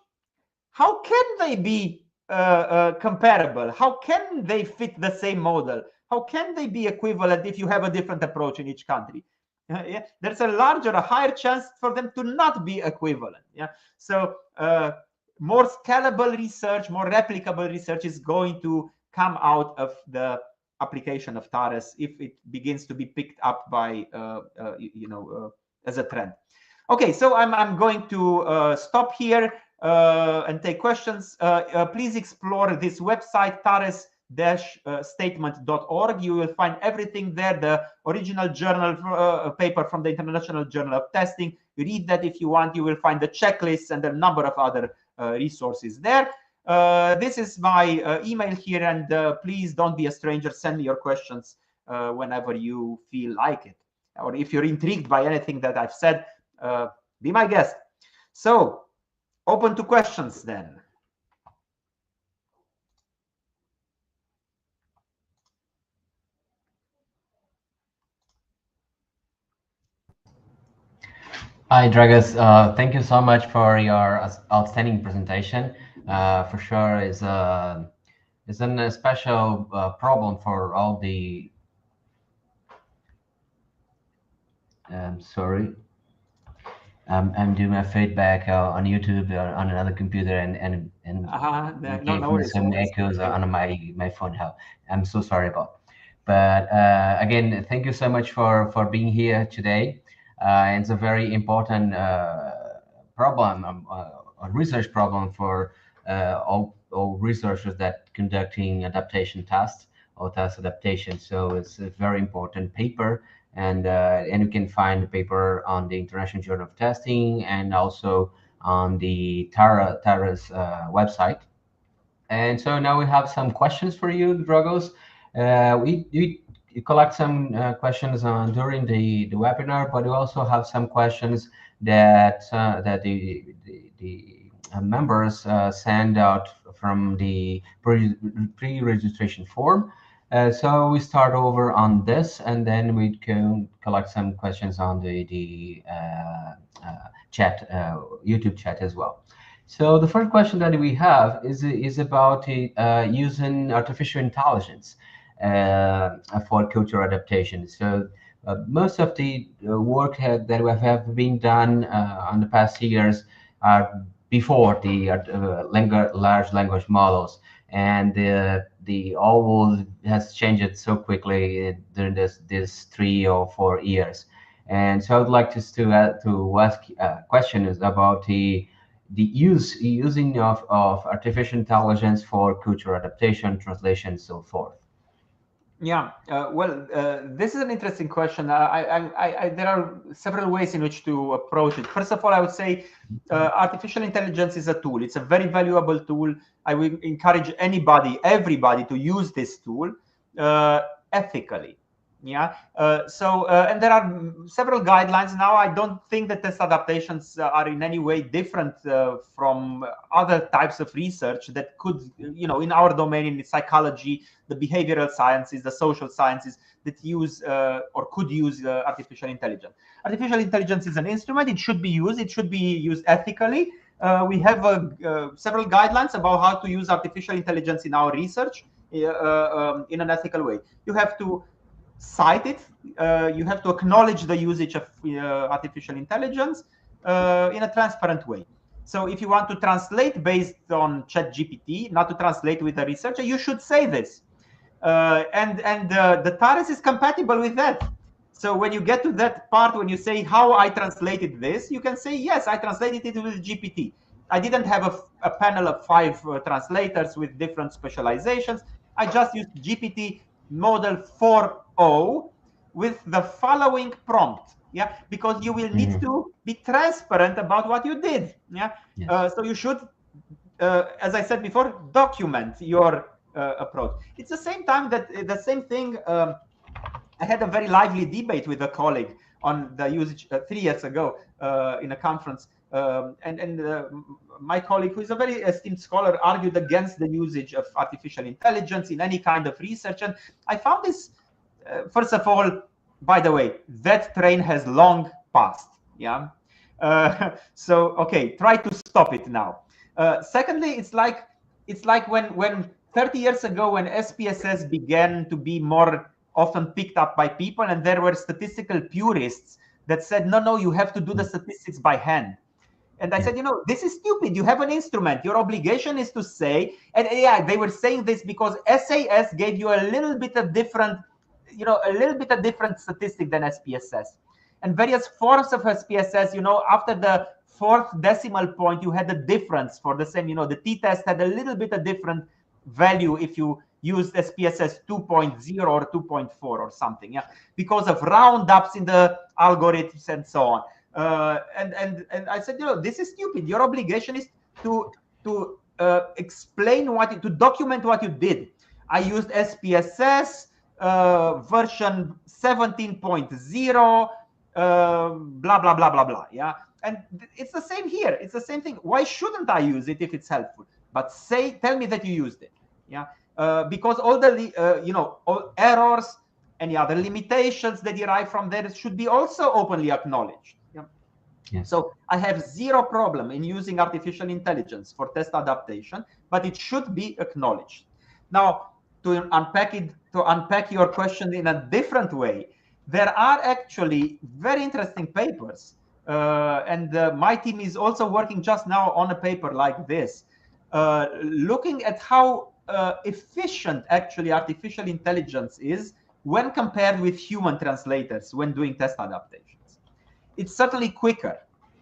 How can they be comparable? How can they fit the same model? How can they be equivalent if you have a different approach in each country? Yeah, there's a higher chance for them to not be equivalent. Yeah, so more scalable research, more replicable research is going to come out of the application of TARES if it begins to be picked up by as a trend. Okay, so I'm going to stop here and take questions. Please explore this website, tares-statement.org. You will find everything there, the original journal paper from the International Journal of Testing. Read that if you want. You will find the checklists and a number of other resources there. This is my email here, and please don't be a stranger. Send me your questions whenever you feel like it. Or if you're intrigued by anything that I've said, be my guest. So, open to questions then. Hi, Dragos. Thank you so much for your outstanding presentation. For sure, is a special problem for all the. Sorry, I'm doing my feedback on YouTube on another computer and no some echoes on my phone. I'm so sorry about. But again, thank you so much for being here today. It's a very important problem, a research problem for all researchers that conducting adaptation tests or test adaptation. So it's a very important paper, and you can find the paper on the International Journal of Testing and also on the TARES website. And so now we have some questions for you, Dragos. We collect some questions during the webinar, but we also have some questions that the members send out from the pre-registration form. So we start over on this, and then we can collect some questions on the chat, YouTube chat as well. So the first question that we have is about using artificial intelligence for cultural adaptation. So most of the work that we have been done on the past years are before the large language models, and the all has changed so quickly during this 3 or 4 years. And so I'd like just to ask questions about the using of artificial intelligence for cultural adaptation, translation, and so forth. Yeah, this is an interesting question. There are several ways in which to approach it. First of all, I would say artificial intelligence is a tool. It's a very valuable tool. I would encourage everybody to use this tool ethically. Yeah. And there are several guidelines now. I don't think that test adaptations are in any way different from other types of research that could, in our domain, in psychology, the behavioral sciences, the social sciences that use or could use artificial intelligence. Artificial intelligence is an instrument. It should be used. It should be used ethically. We have several guidelines about how to use artificial intelligence in our research in an ethical way. You have to cite it. You have to acknowledge the usage of artificial intelligence in a transparent way. So if you want to translate based on ChatGPT, not to translate with a researcher, you should say this. And the TARES is compatible with that. So when you get to that part, when you say how I translated this, you can say, yes, I translated it with GPT. I didn't have a panel of 5 translators with different specializations. I just used GPT model 4.0 with the following prompt. Yeah, because you will need to be transparent about what you did. Yeah, yes. So you should, as I said before, document your approach. It's the same time that the same thing. I had a very lively debate with a colleague on the usage 3 years ago in a conference. My colleague, who is a very esteemed scholar, argued against the usage of artificial intelligence in any kind of research. And I found this, first of all, by the way, that train has long passed. Yeah. So, okay, try to stop it now. Secondly, it's like when 30 years ago, when SPSS began to be more often picked up by people, and there were statistical purists that said, no, you have to do the statistics by hand. And I said, this is stupid. You have an instrument. Your obligation is to say, and yeah, they were saying this because SAS gave you a little bit of different, statistic than SPSS. And various forms of SPSS, after the 4th decimal point, you had a difference for the same, the t-test had a little bit of different value if you used SPSS 2.0 or 2.4 or something, yeah, because of roundups in the algorithms and so on. And I said, this is stupid. Your obligation is to explain to document what you did. I used SPSS version 17.0, blah, blah, blah, blah, blah. Yeah. And it's the same here. It's the same thing. Why shouldn't I use it if it's helpful? But tell me that you used it. Yeah. Because all the, all errors, any other limitations that derive from there should be also openly acknowledged. Yeah. Yes. So I have zero problem in using artificial intelligence for test adaptation, but it should be acknowledged. Now, to unpack your question in a different way, there are actually very interesting papers, and my team is also working just now on a paper like this, looking at how efficient actually artificial intelligence is when compared with human translators when doing test adaptations. It's certainly quicker,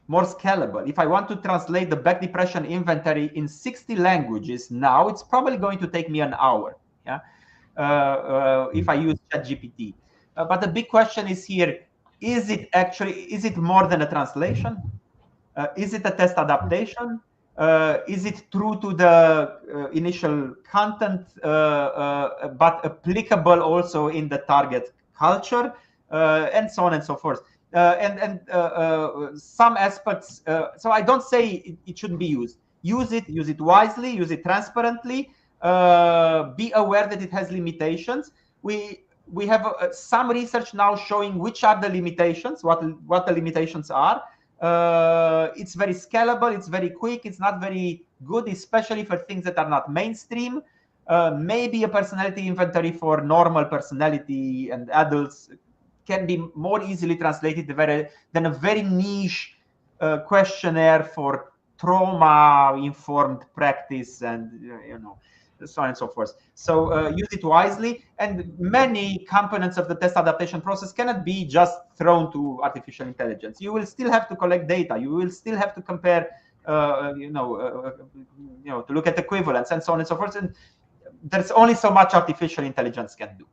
more scalable. If I want to translate the back depression inventory in 60 languages now, it's probably going to take me an hour. Yeah, if I use ChatGPT. But the big question is here: is it more than a translation? Is it a test adaptation? Is it true to the initial content, but applicable also in the target culture, and so on and so forth? Some aspects. So I don't say it shouldn't be used. Use it wisely, use it transparently. Be aware that it has limitations. We have some research now showing which are the limitations, what the limitations are. It's very scalable, it's very quick, it's not very good, especially for things that are not mainstream. Maybe a personality inventory for normal personality and adults can be more easily translated than a very niche questionnaire for trauma-informed practice and, so on and so forth. So use it wisely, and many components of the test adaptation process cannot be just thrown to artificial intelligence. You will still have to collect data. You will still have to compare, to look at equivalence and so on and so forth. And there's only so much artificial intelligence can do.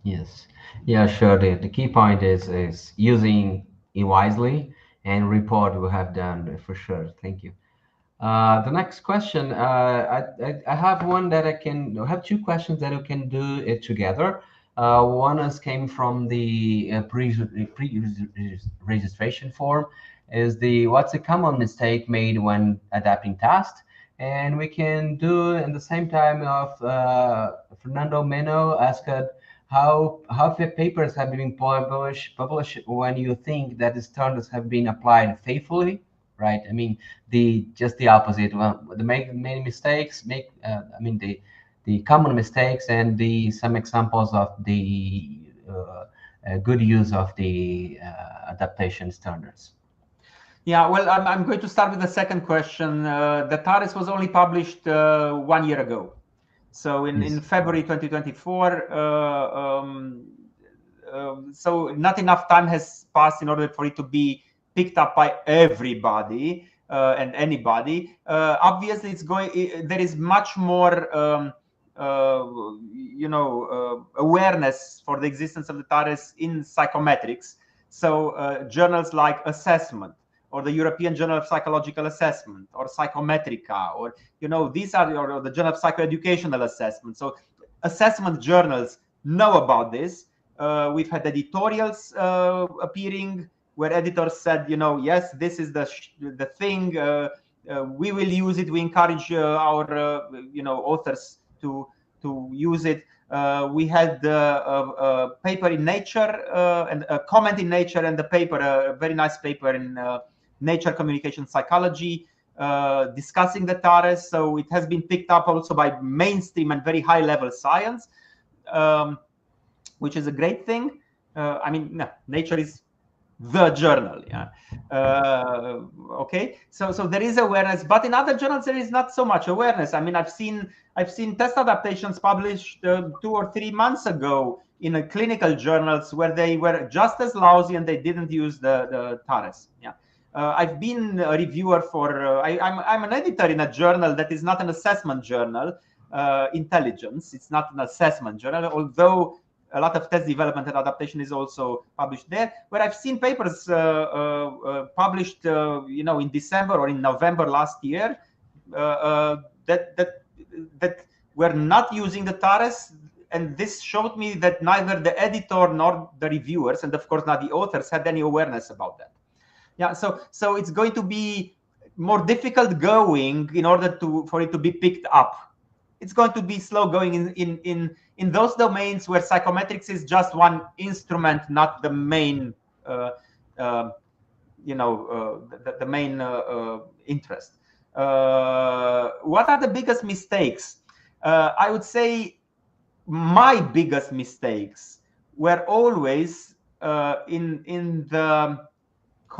Yes. Yeah, sure. The key point is using it wisely and report we have done for sure. Thank you. The next question, I have one that I have two questions that we can do it together. One is came from the pre-registration form, is the what's a common mistake made when adapting tasks? And we can do in the same time of Fernando Meno asked how the papers have been published when you think that the standards have been applied faithfully, right? I mean, the just the opposite. Well, the make many mistakes make I mean the common mistakes and the some examples of the good use of the adaptation standards. Yeah, well, I'm going to start with the second question. The TARES was only published 1 year ago. So in February 2024, so not enough time has passed in order for it to be picked up by everybody and anybody. Obviously, there is much more awareness for the existence of the TARES in psychometrics. So journals like Assessment, or the European Journal of Psychological Assessment, or Psychometrica, or these are or the Journal of Psychoeducational Assessment. So assessment journals know about this. We've had editorials appearing where editors said, yes, this is the thing. We will use it. We encourage our authors to use it. We had a paper in Nature and a comment in Nature, and the paper, a very nice paper in Nature Communication Psychology, discussing the TARES. So it has been picked up also by mainstream and very high level science, which is a great thing. I mean, no, Nature is the journal. Yeah. Okay. So there is awareness, but in other journals there is not so much awareness. I mean, I've seen test adaptations published 2 or 3 months ago in a clinical journals where they were just as lousy and they didn't use the TARES. Yeah. I've been a reviewer for. I'm an editor in a journal that is not an assessment journal, Intelligence. It's not an assessment journal, although a lot of test development and adaptation is also published there, where I've seen papers published, in December or in November last year that were not using the TARES, and this showed me that neither the editor nor the reviewers, and of course not the authors, had any awareness about that. Yeah, so it's going to be more difficult going in order for it to be picked up. It's going to be slow going in those domains where psychometrics is just one instrument, not the main, the main interest. What are the biggest mistakes? I would say my biggest mistakes were always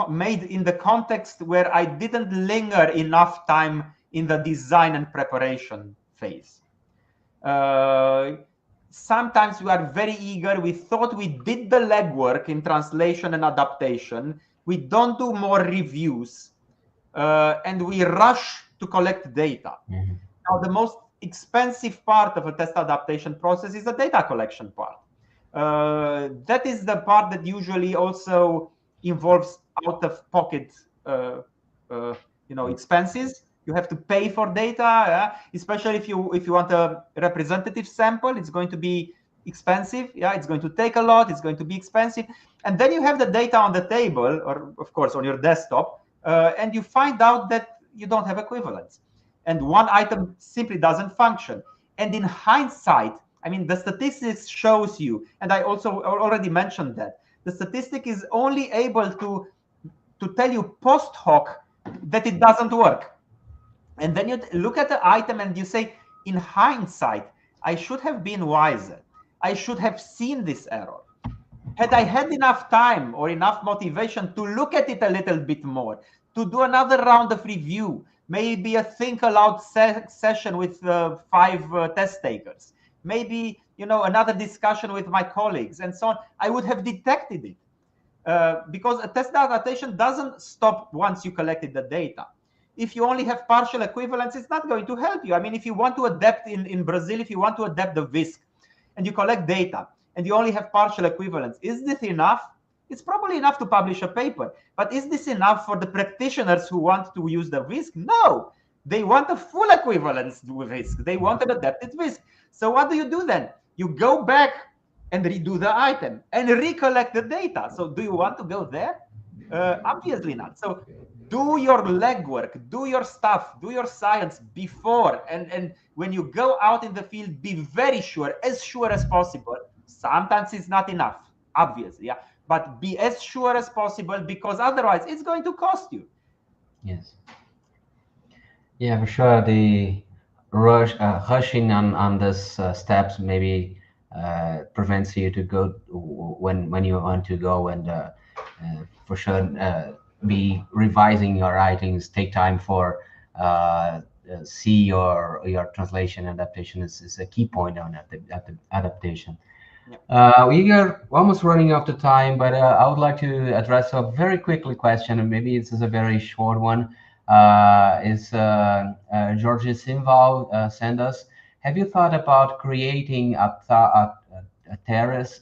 made in the context where I didn't linger enough time in the design and preparation phase. Sometimes we are very eager. We thought we did the legwork in translation and adaptation. We don't do more reviews, and we rush to collect data. Mm-hmm. Now, the most expensive part of a test adaptation process is the data collection part. That is the part that usually also involves out-of-pocket, expenses. You have to pay for data, especially if you want a representative sample. It's going to be expensive. Yeah, it's going to take a lot. It's going to be expensive. And then you have the data on the table, or of course on your desktop, and you find out that you don't have equivalence, and one item simply doesn't function. And in hindsight, I mean, the statistics shows you, and I also already mentioned that the statistic is only able to tell you post hoc that it doesn't work. And then you look at the item and you say, in hindsight, I should have been wiser. I should have seen this error. Had I had enough time or enough motivation to look at it a little bit more, to do another round of review, maybe a think aloud session with 5 test takers, maybe another discussion with my colleagues and so on, I would have detected it. Because a test adaptation doesn't stop once you collected the data. If you only have partial equivalence, it's not going to help you. I mean, if you want to adapt in Brazil, if you want to adapt the VISC and you collect data and you only have partial equivalence. Is this enough? It's probably enough to publish a paper, but is this enough for the practitioners who want to use the risk? No, they want a full equivalence risk. They want an adapted risk. So what do you do then? You go back and redo the item and recollect the data. So do you want to go there? Obviously not. So do your legwork, do your stuff, do your science before. And when you go out in the field, be very sure as possible. Sometimes it's not enough, obviously, yeah. But be as sure as possible, because otherwise it's going to cost you. Yes. Yeah, for sure. The rushing on this steps maybe prevents you to go when you want to go, and for sure be revising your writings. Take time for see your translation adaptation is a key point on adaptation. We are almost running out of time, but I would like to address a very quickly question, and maybe this is a very short one. Georgie Simval sent us. Have you thought about creating a TARES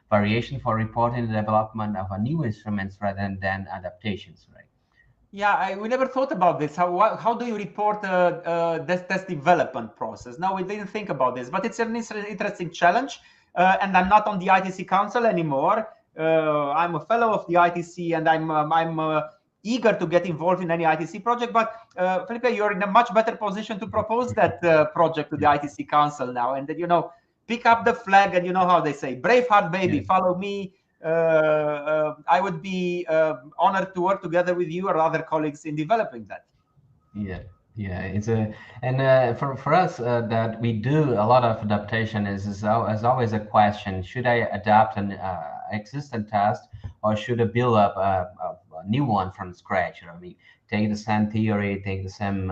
variation for reporting the development of a new instruments rather than adaptations, right? Yeah, we never thought about this. How do you report this development process? No, we didn't think about this, but it's an interesting challenge. And I'm not on the ITC Council anymore. I'm a fellow of the ITC, and I'm eager to get involved in any ITC project. But Felipe, you're in a much better position to propose that project to the ITC Council now, and then, you know, pick up the flag, and you know how they say, Braveheart, baby, follow me. I would be honored to work together with you or other colleagues in developing that. Yeah, it's for us that we do a lot of adaptation is always a question: should I adapt an existing test, or should I build up a new one from scratch? I mean, take the same theory, take the same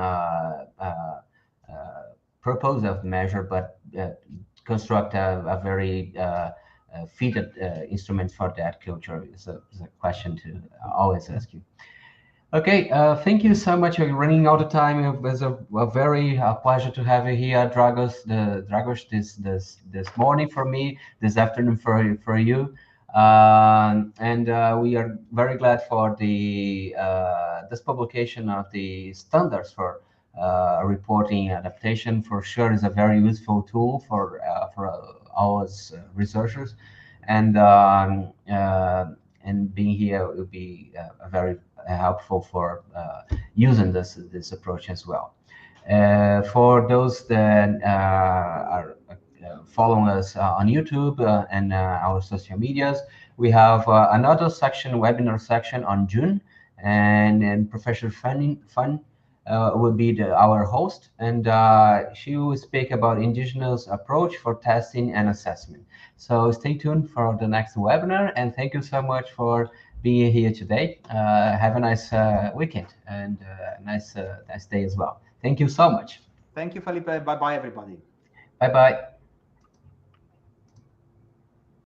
purpose of the measure, but construct a very fitted instrument for that culture. Is a question to always ask you. Okay, thank you so much. We're running out of time. It was a very pleasure to have you here, Dragos. Dragos, this morning for me, this afternoon for you, and we are very glad for the this publication of the standards for reporting adaptation. For sure, is a very useful tool for our researchers, and being here will be very helpful for using this approach as well. For those that are following us on YouTube and our social medias, we have another section, webinar section on June, and Professor Fun will be our host, and she will speak about indigenous approach for testing and assessment. So stay tuned for the next webinar, and thank you so much for being here today. Have a nice weekend and nice day as well. Thank you so much. Thank you, Felipe. Bye-bye, everybody. Bye-bye.